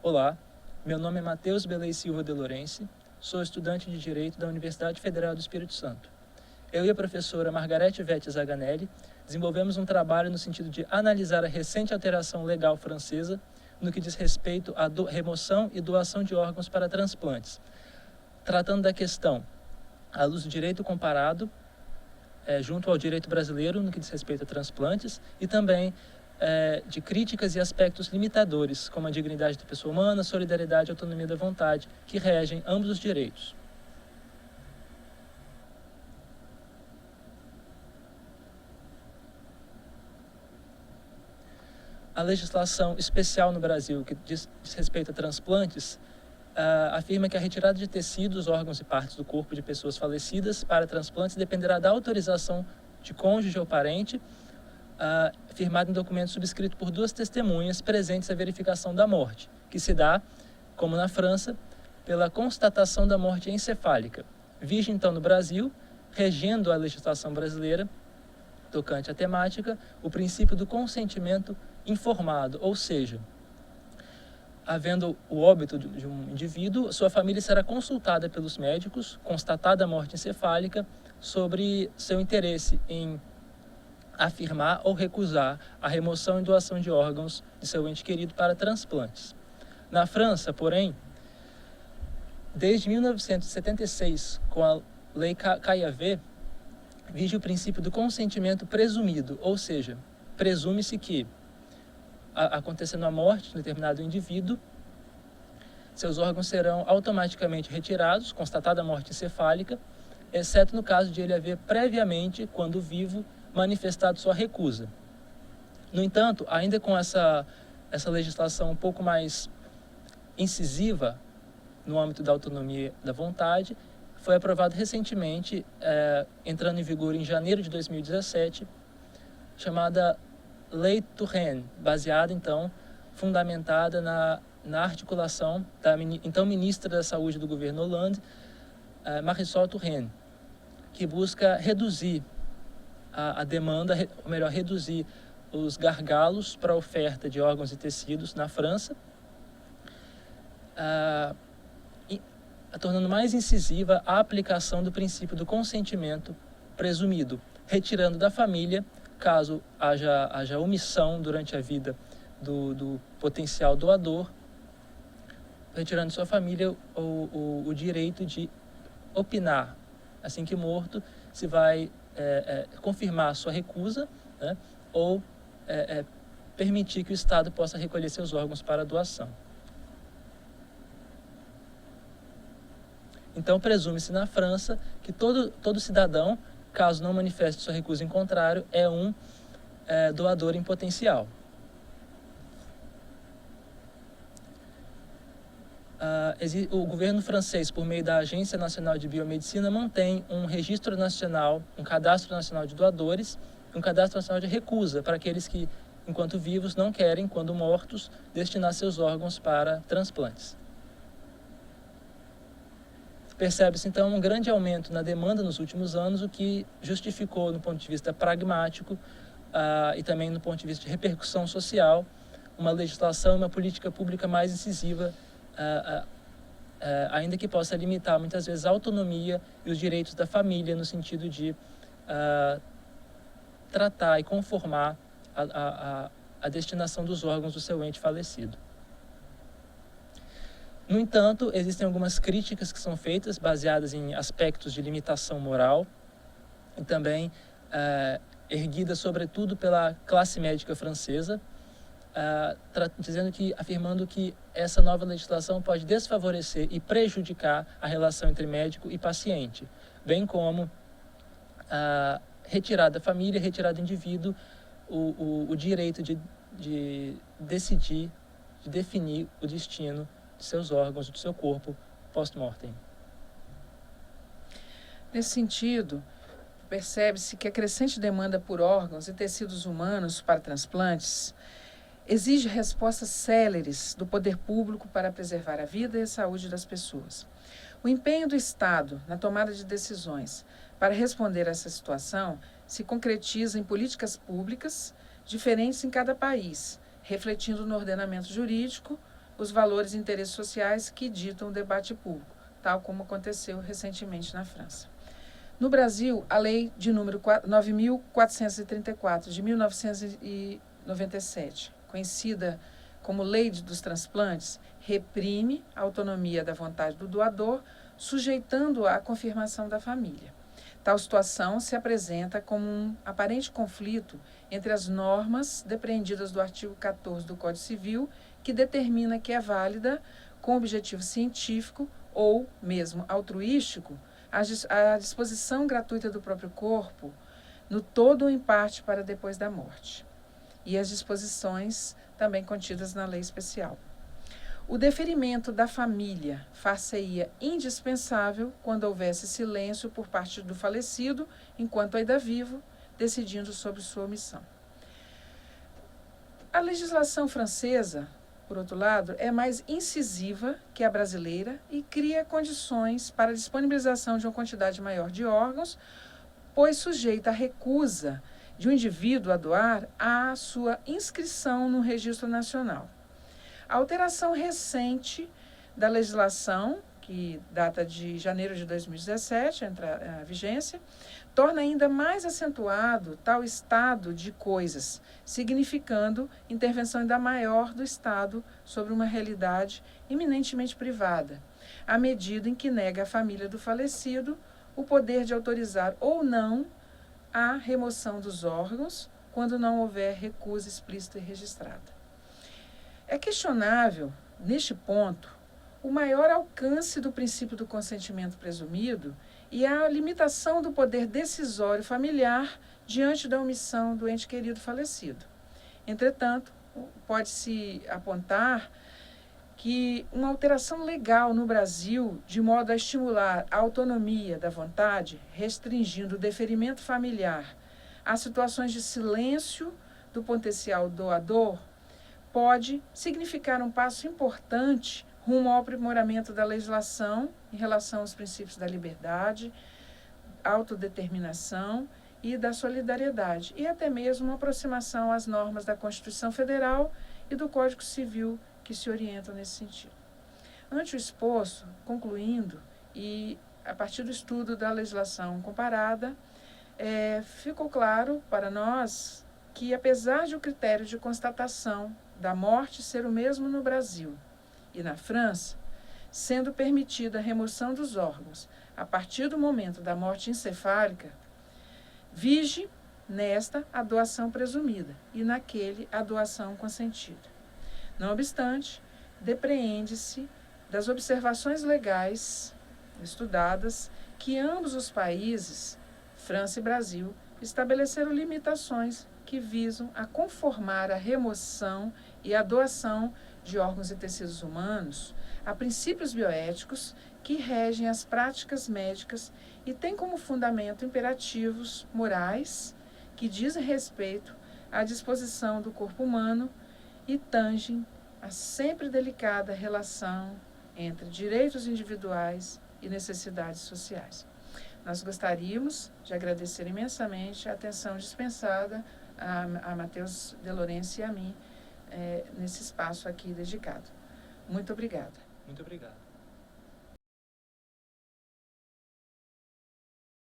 Olá, meu nome é Matheus Belei Silva de Lourenço, sou estudante de Direito da Universidade Federal do Espírito Santo. Eu e a professora Margarete Vete Zaganelli desenvolvemos um trabalho no sentido de analisar a recente alteração legal francesa no que diz respeito à remoção e doação de órgãos para transplantes, tratando da questão à luz do direito comparado junto ao direito brasileiro no que diz respeito a transplantes e também de críticas e aspectos limitadores, como a dignidade da pessoa humana, solidariedade e autonomia da vontade, que regem ambos os direitos. A legislação especial no Brasil, que diz respeito a transplantes, afirma que a retirada de tecidos, órgãos e partes do corpo de pessoas falecidas para transplantes dependerá da autorização de cônjuge ou parente, firmado em documento subscrito por 2 testemunhas presentes à verificação da morte, que se dá, como na França, pela constatação da morte encefálica. Vige então no Brasil, regendo a legislação brasileira, tocante à temática, o princípio do consentimento informado, ou seja, havendo o óbito de um indivíduo, sua família será consultada pelos médicos, constatada a morte encefálica, sobre seu interesse em afirmar ou recusar a remoção e doação de órgãos de seu ente querido para transplantes. Na França, porém, desde 1976, com a Lei Caillavet, vige o princípio do consentimento presumido, ou seja, presume-se que, acontecendo a morte de um determinado indivíduo, seus órgãos serão automaticamente retirados, constatada a morte encefálica, exceto no caso de ele haver previamente, quando vivo, manifestado sua recusa. No entanto, ainda com essa legislação um pouco mais incisiva no âmbito da autonomia da vontade, foi aprovado recentemente, entrando em vigor em janeiro de 2017, chamada Lei Touraine, baseada, então, fundamentada na articulação da então ministra da Saúde do governo Hollande, Marisol Touraine, que busca reduzir a demanda, ou melhor, reduzir os gargalos para a oferta de órgãos e tecidos na França, tornando mais incisiva a aplicação do princípio do consentimento presumido, retirando da família, caso haja omissão durante a vida do potencial doador, retirando de sua família o direito de opinar, assim que morto, se vai confirmar sua recusa, né, ou permitir que o Estado possa recolher seus órgãos para doação. Então, presume-se na França que todo cidadão, caso não manifeste sua recusa em contrário, é um doador em potencial. O governo francês, por meio da Agência Nacional de Biomedicina, mantém um registro nacional, um cadastro nacional de doadores e um cadastro nacional de recusa para aqueles que, enquanto vivos, não querem, quando mortos, destinar seus órgãos para transplantes. Percebe-se, então, um grande aumento na demanda nos últimos anos, o que justificou, no ponto de vista pragmático e também no ponto de vista de repercussão social, uma legislação e uma política pública mais incisiva, ainda que possa limitar, muitas vezes, a autonomia e os direitos da família, no sentido de tratar e conformar a destinação dos órgãos do seu ente falecido. No entanto, existem algumas críticas que são feitas, baseadas em aspectos de limitação moral, e também erguidas, sobretudo, pela classe médica francesa, afirmando que essa nova legislação pode desfavorecer e prejudicar a relação entre médico e paciente, bem como retirar da família, retirar do indivíduo o direito de decidir, de definir o destino de seus órgãos, do seu corpo post-mortem. Nesse sentido, percebe-se que a crescente demanda por órgãos e tecidos humanos para transplantes exige respostas céleres do poder público para preservar a vida e a saúde das pessoas. O empenho do Estado na tomada de decisões para responder a essa situação se concretiza em políticas públicas diferentes em cada país, refletindo no ordenamento jurídico, os valores e interesses sociais que ditam o debate público, tal como aconteceu recentemente na França. No Brasil, a Lei de número 9.434, de 1997, conhecida como Lei dos Transplantes, reprime a autonomia da vontade do doador, sujeitando-o à confirmação da família. Tal situação se apresenta como um aparente conflito entre as normas depreendidas do artigo 14 do Código Civil, que determina que é válida, com objetivo científico ou mesmo altruístico, a disposição gratuita do próprio corpo, no todo ou em parte, para depois da morte, e as disposições também contidas na lei especial. O deferimento da família far-se-ia indispensável quando houvesse silêncio por parte do falecido, enquanto ainda vivo, decidindo sobre sua omissão. A legislação francesa, por outro lado, é mais incisiva que a brasileira e cria condições para a disponibilização de uma quantidade maior de órgãos, pois sujeita a recusa de um indivíduo a doar à sua inscrição no Registro Nacional. A alteração recente da legislação, que data de janeiro de 2017, entra a vigência, torna ainda mais acentuado tal estado de coisas, significando intervenção ainda maior do Estado sobre uma realidade eminentemente privada, à medida em que nega à família do falecido o poder de autorizar ou não a remoção dos órgãos, quando não houver recusa explícita e registrada. É questionável, neste ponto, o maior alcance do princípio do consentimento presumido e a limitação do poder decisório familiar diante da omissão do ente querido falecido. Entretanto, pode-se apontar que uma alteração legal no Brasil, de modo a estimular a autonomia da vontade, restringindo o deferimento familiar a situações de silêncio do potencial doador, pode significar um passo importante rumo ao aprimoramento da legislação em relação aos princípios da liberdade, autodeterminação e da solidariedade, e até mesmo uma aproximação às normas da Constituição Federal e do Código Civil que se orientam nesse sentido. Ante o exposto, concluindo, e a partir do estudo da legislação comparada, ficou claro para nós que, apesar de o critério de constatação da morte ser o mesmo no Brasil e na França, sendo permitida a remoção dos órgãos a partir do momento da morte encefálica, vige nesta a doação presumida e naquele a doação consentida. Não obstante, depreende-se das observações legais estudadas que ambos os países, França e Brasil, estabeleceram limitações que visam a conformar a remoção e a doação de órgãos e tecidos humanos a princípios bioéticos que regem as práticas médicas e têm como fundamento imperativos morais que dizem respeito à disposição do corpo humano e tangem a sempre delicada relação entre direitos individuais e necessidades sociais. Nós gostaríamos de agradecer imensamente a atenção dispensada a Matheus De Lourenço e a mim nesse espaço aqui dedicado. Muito obrigada. Muito obrigado.